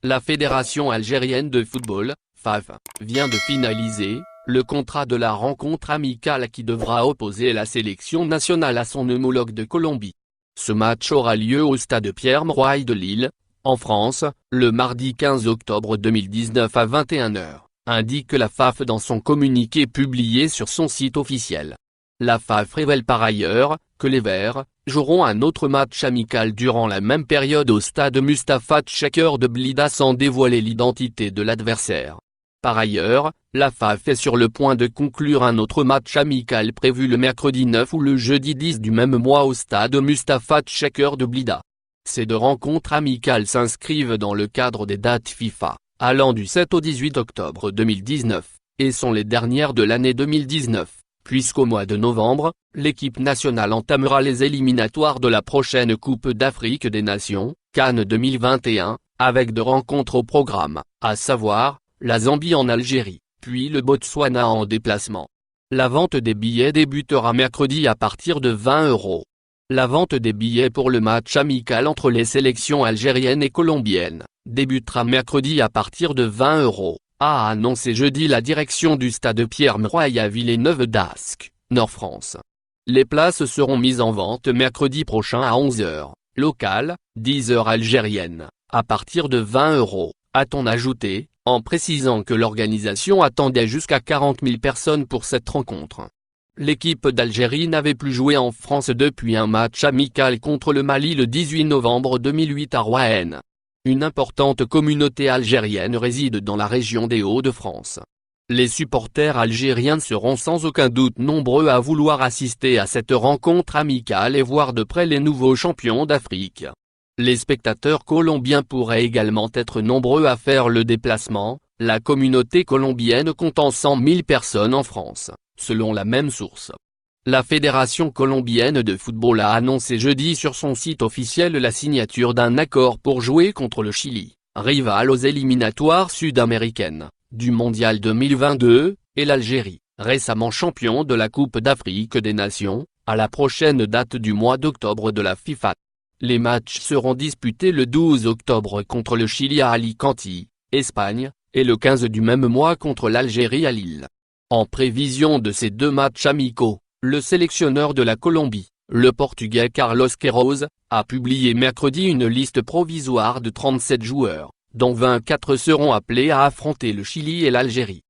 La Fédération algérienne de football, FAF, vient de finaliser le contrat de la rencontre amicale qui devra opposer la sélection nationale à son homologue de Colombie. Ce match aura lieu au stade Pierre-Mauroy de Lille, en France, le mardi 15 octobre 2019 à 21h, indique la FAF dans son communiqué publié sur son site officiel. La FAF révèle par ailleurs que les Verts joueront un autre match amical durant la même période au stade Mustapha Tchaker de Blida sans dévoiler l'identité de l'adversaire. Par ailleurs, la FAF est sur le point de conclure un autre match amical prévu le mercredi 9 ou le jeudi 10 du même mois au stade Mustapha Tchaker de Blida. Ces deux rencontres amicales s'inscrivent dans le cadre des dates FIFA, allant du 7 au 18 octobre 2019, et sont les dernières de l'année 2019. Puisqu'au mois de novembre, l'équipe nationale entamera les éliminatoires de la prochaine Coupe d'Afrique des Nations, CAN 2021, avec deux rencontres au programme, à savoir, la Zambie en Algérie, puis le Botswana en déplacement. La vente des billets débutera mercredi à partir de 20 €. La vente des billets pour le match amical entre les sélections algériennes et colombiennes débutera mercredi à partir de 20 €. A annoncé jeudi la direction du stade Pierre-Mauroy à Villeneuve-d'Ascq, Nord-France. Les places seront mises en vente mercredi prochain à 11h, locale, 10h algérienne, à partir de 20 €, a-t-on ajouté, en précisant que l'organisation attendait jusqu'à 40 000 personnes pour cette rencontre. L'équipe d'Algérie n'avait plus joué en France depuis un match amical contre le Mali le 18 novembre 2008 à Roanne. Une importante communauté algérienne réside dans la région des Hauts-de-France. Les supporters algériens seront sans aucun doute nombreux à vouloir assister à cette rencontre amicale et voir de près les nouveaux champions d'Afrique. Les spectateurs colombiens pourraient également être nombreux à faire le déplacement, la communauté colombienne comptant 100 000 personnes en France, selon la même source. La Fédération colombienne de football a annoncé jeudi sur son site officiel la signature d'un accord pour jouer contre le Chili, rival aux éliminatoires sud-américaines, du Mondial 2022, et l'Algérie, récemment champion de la Coupe d'Afrique des Nations, à la prochaine date du mois d'octobre de la FIFA. Les matchs seront disputés le 12 octobre contre le Chili à Alicante, Espagne, et le 15 du même mois contre l'Algérie à Lille. En prévision de ces deux matchs amicaux, le sélectionneur de la Colombie, le Portugais Carlos Queiroz, a publié mercredi une liste provisoire de 37 joueurs, dont 24 seront appelés à affronter le Chili et l'Algérie.